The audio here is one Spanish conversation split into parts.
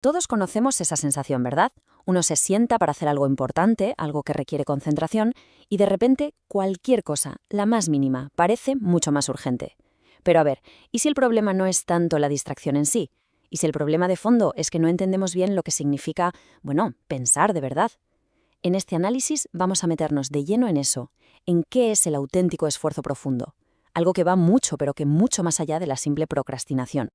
Todos conocemos esa sensación, ¿verdad? Uno se sienta para hacer algo importante, algo que requiere concentración, y de repente cualquier cosa, la más mínima, parece mucho más urgente. Pero a ver, ¿y si el problema no es tanto la distracción en sí? ¿Y si el problema de fondo es que no entendemos bien lo que significa, bueno, pensar de verdad? En este análisis vamos a meternos de lleno en eso, en qué es el auténtico esfuerzo profundo, algo que va mucho, pero que mucho más allá de la simple procrastinación.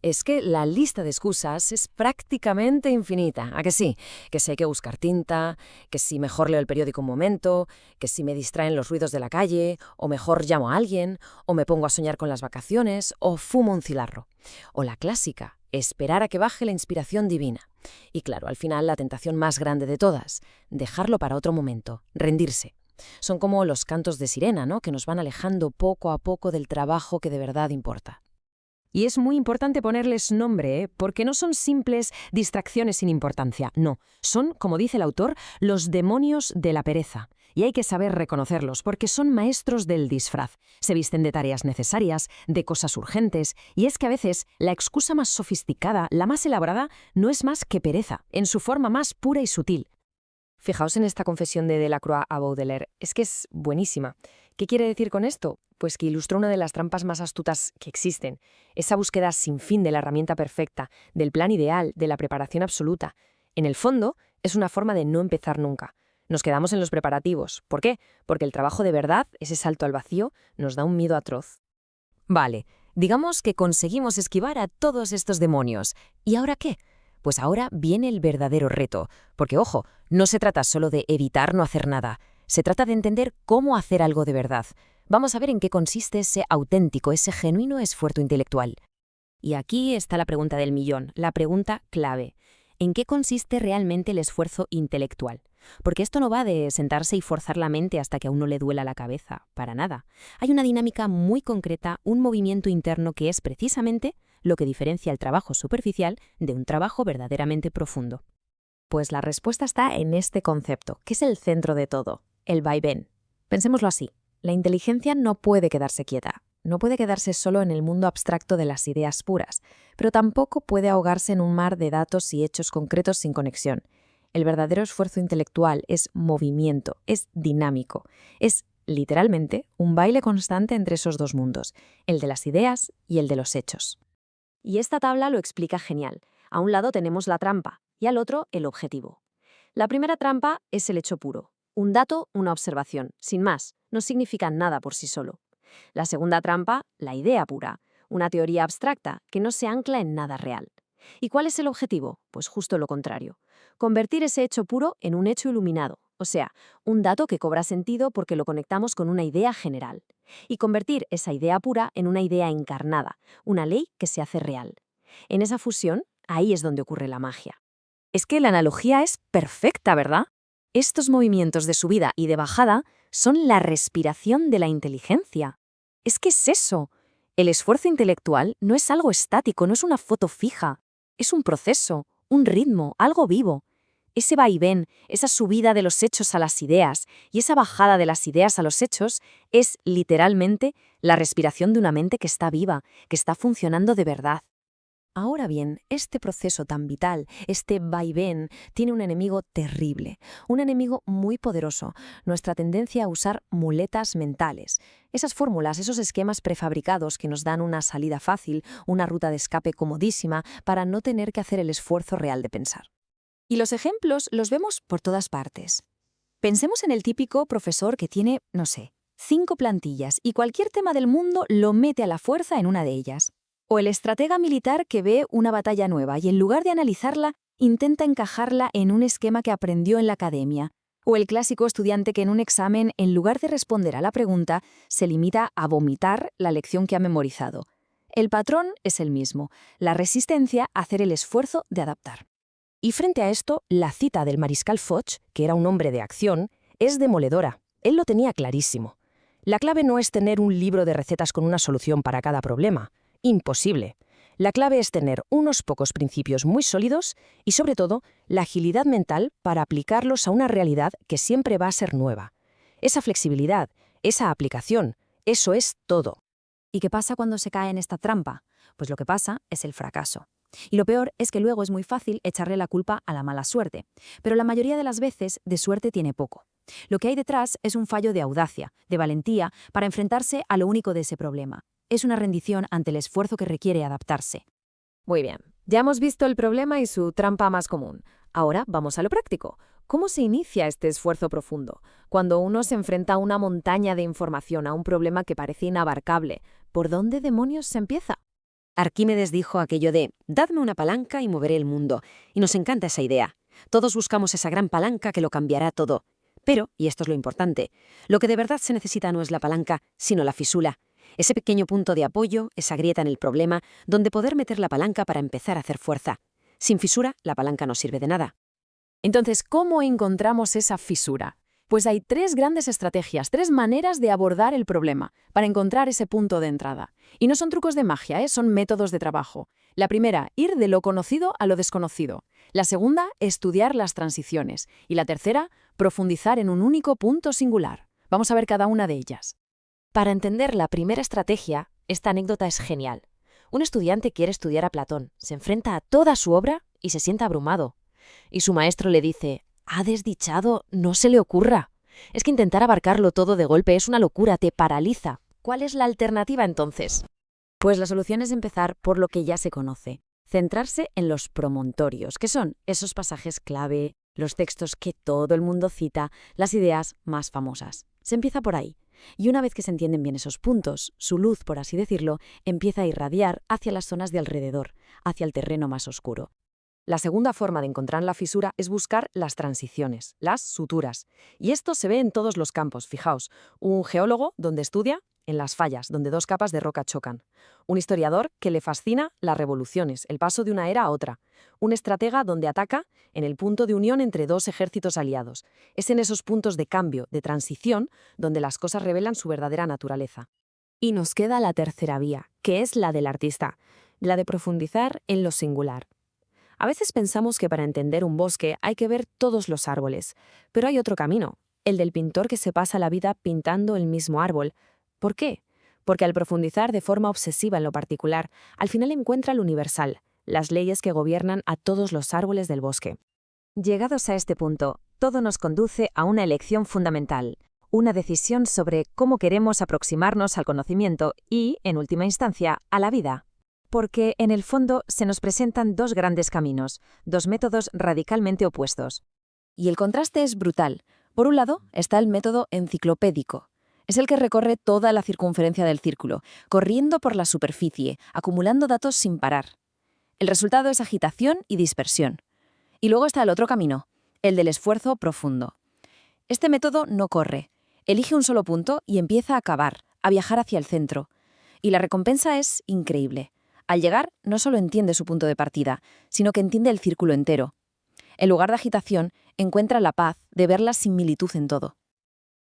Es que la lista de excusas es prácticamente infinita, ¿a que sí? Que si hay que buscar tinta, que si mejor leo el periódico un momento, que si me distraen los ruidos de la calle, o mejor llamo a alguien, o me pongo a soñar con las vacaciones, o fumo un cigarro. O la clásica, esperar a que baje la inspiración divina. Y claro, al final la tentación más grande de todas, dejarlo para otro momento, rendirse. Son como los cantos de sirena, ¿no? Que nos van alejando poco a poco del trabajo que de verdad importa. Y es muy importante ponerles nombre, porque no son simples distracciones sin importancia, no. Son, como dice el autor, los demonios de la pereza. Y hay que saber reconocerlos, porque son maestros del disfraz. Se visten de tareas necesarias, de cosas urgentes, y es que a veces la excusa más sofisticada, la más elaborada, no es más que pereza, en su forma más pura y sutil. Fijaos en esta confesión de Delacroix a Baudelaire, es que es buenísima. ¿Qué quiere decir con esto? Pues que ilustra una de las trampas más astutas que existen, esa búsqueda sin fin de la herramienta perfecta, del plan ideal, de la preparación absoluta. En el fondo, es una forma de no empezar nunca. Nos quedamos en los preparativos. ¿Por qué? Porque el trabajo de verdad, ese salto al vacío, nos da un miedo atroz. Vale, digamos que conseguimos esquivar a todos estos demonios. ¿Y ahora qué? Pues ahora viene el verdadero reto, porque ojo, no se trata solo de evitar no hacer nada, se trata de entender cómo hacer algo de verdad. Vamos a ver en qué consiste ese auténtico, ese genuino esfuerzo intelectual. Y aquí está la pregunta del millón, la pregunta clave. ¿En qué consiste realmente el esfuerzo intelectual? Porque esto no va de sentarse y forzar la mente hasta que a uno le duela la cabeza, para nada. Hay una dinámica muy concreta, un movimiento interno que es precisamente lo que diferencia el trabajo superficial de un trabajo verdaderamente profundo. Pues la respuesta está en este concepto, que es el centro de todo, el vaivén. Pensémoslo así, la inteligencia no puede quedarse quieta, no puede quedarse solo en el mundo abstracto de las ideas puras, pero tampoco puede ahogarse en un mar de datos y hechos concretos sin conexión. El verdadero esfuerzo intelectual es movimiento, es dinámico, es literalmente un baile constante entre esos dos mundos, el de las ideas y el de los hechos. Y esta tabla lo explica genial. A un lado tenemos la trampa y al otro el objetivo. La primera trampa es el hecho puro. Un dato, una observación, sin más, no significa nada por sí solo. La segunda trampa, la idea pura, una teoría abstracta que no se ancla en nada real. ¿Y cuál es el objetivo? Pues justo lo contrario. Convertir ese hecho puro en un hecho iluminado, o sea, un dato que cobra sentido porque lo conectamos con una idea general. Y convertir esa idea pura en una idea encarnada, una ley que se hace real. En esa fusión, ahí es donde ocurre la magia. Es que la analogía es perfecta, ¿verdad? Estos movimientos de subida y de bajada son la respiración de la inteligencia. Es que es eso. El esfuerzo intelectual no es algo estático, no es una foto fija. Es un proceso, un ritmo, algo vivo. Ese vaivén, esa subida de los hechos a las ideas y esa bajada de las ideas a los hechos es literalmente la respiración de una mente que está viva, que está funcionando de verdad. Ahora bien, este proceso tan vital, este vaivén, tiene un enemigo terrible, un enemigo muy poderoso, nuestra tendencia a usar muletas mentales. Esas fórmulas, esos esquemas prefabricados que nos dan una salida fácil, una ruta de escape comodísima para no tener que hacer el esfuerzo real de pensar. Y los ejemplos los vemos por todas partes. Pensemos en el típico profesor que tiene, no sé, 5 plantillas y cualquier tema del mundo lo mete a la fuerza en una de ellas. O el estratega militar que ve una batalla nueva y en lugar de analizarla, intenta encajarla en un esquema que aprendió en la academia. O el clásico estudiante que en un examen, en lugar de responder a la pregunta, se limita a vomitar la lección que ha memorizado. El patrón es el mismo, la resistencia a hacer el esfuerzo de adaptar. Y frente a esto, la cita del mariscal Foch, que era un hombre de acción, es demoledora. Él lo tenía clarísimo. La clave no es tener un libro de recetas con una solución para cada problema. Imposible. La clave es tener unos pocos principios muy sólidos y, sobre todo, la agilidad mental para aplicarlos a una realidad que siempre va a ser nueva. Esa flexibilidad, esa aplicación, eso es todo. ¿Y qué pasa cuando se cae en esta trampa? Pues lo que pasa es el fracaso. Y lo peor es que luego es muy fácil echarle la culpa a la mala suerte. Pero la mayoría de las veces de suerte tiene poco. Lo que hay detrás es un fallo de audacia, de valentía, para enfrentarse a lo único de ese problema. Es una rendición ante el esfuerzo que requiere adaptarse. Muy bien, ya hemos visto el problema y su trampa más común. Ahora vamos a lo práctico. ¿Cómo se inicia este esfuerzo profundo? Cuando uno se enfrenta a una montaña de información, a un problema que parece inabarcable, ¿por dónde demonios se empieza? Arquímedes dijo aquello de «dadme una palanca y moveré el mundo», y nos encanta esa idea. Todos buscamos esa gran palanca que lo cambiará todo. Pero, y esto es lo importante, lo que de verdad se necesita no es la palanca, sino la fisura. Ese pequeño punto de apoyo, esa grieta en el problema, donde poder meter la palanca para empezar a hacer fuerza. Sin fisura, la palanca no sirve de nada. Entonces, ¿cómo encontramos esa fisura? Pues hay 3 grandes estrategias, 3 maneras de abordar el problema para encontrar ese punto de entrada. Y no son trucos de magia, son métodos de trabajo. La primera, ir de lo conocido a lo desconocido. La segunda, estudiar las transiciones. Y la tercera, profundizar en un único punto singular. Vamos a ver cada una de ellas. Para entender la primera estrategia, esta anécdota es genial. Un estudiante quiere estudiar a Platón, se enfrenta a toda su obra y se siente abrumado. Y su maestro le dice: «¡Ah, desdichado! ¡No se le ocurra! Es que intentar abarcarlo todo de golpe es una locura, te paraliza». ¿Cuál es la alternativa entonces? Pues la solución es empezar por lo que ya se conoce. Centrarse en los promontorios, que son esos pasajes clave, los textos que todo el mundo cita, las ideas más famosas. Se empieza por ahí. Y una vez que se entienden bien esos puntos, su luz, por así decirlo, empieza a irradiar hacia las zonas de alrededor, hacia el terreno más oscuro. La segunda forma de encontrar la fisura es buscar las transiciones, las suturas. Y esto se ve en todos los campos, fijaos. Un geólogo donde estudia en las fallas, donde 2 capas de roca chocan. Un historiador que le fascina las revoluciones, el paso de una era a otra. Un estratega donde ataca en el punto de unión entre 2 ejércitos aliados. Es en esos puntos de cambio, de transición, donde las cosas revelan su verdadera naturaleza. Y nos queda la tercera vía, que es la del artista, la de profundizar en lo singular. A veces pensamos que para entender un bosque hay que ver todos los árboles, pero hay otro camino, el del pintor que se pasa la vida pintando el mismo árbol. ¿Por qué? Porque al profundizar de forma obsesiva en lo particular, al final encuentra lo universal, las leyes que gobiernan a todos los árboles del bosque. Llegados a este punto, todo nos conduce a una elección fundamental, una decisión sobre cómo queremos aproximarnos al conocimiento y, en última instancia, a la vida. Porque, en el fondo, se nos presentan 2 grandes caminos, 2 métodos radicalmente opuestos. Y el contraste es brutal. Por un lado, está el método enciclopédico. Es el que recorre toda la circunferencia del círculo, corriendo por la superficie, acumulando datos sin parar. El resultado es agitación y dispersión. Y luego está el otro camino, el del esfuerzo profundo. Este método no corre. Elige un solo punto y empieza a cavar, a viajar hacia el centro. Y la recompensa es increíble. Al llegar, no solo entiende su punto de partida, sino que entiende el círculo entero. En lugar de agitación, encuentra la paz de ver la similitud en todo.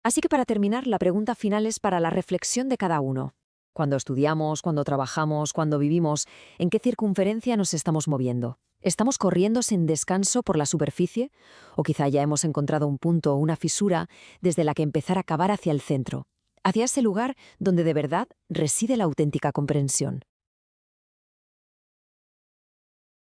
Así que para terminar, la pregunta final es para la reflexión de cada uno. Cuando estudiamos, cuando trabajamos, cuando vivimos, ¿en qué circunferencia nos estamos moviendo? ¿Estamos corriendo sin descanso por la superficie? ¿O quizá ya hemos encontrado un punto o una fisura desde la que empezar a cavar hacia el centro, hacia ese lugar donde de verdad reside la auténtica comprensión?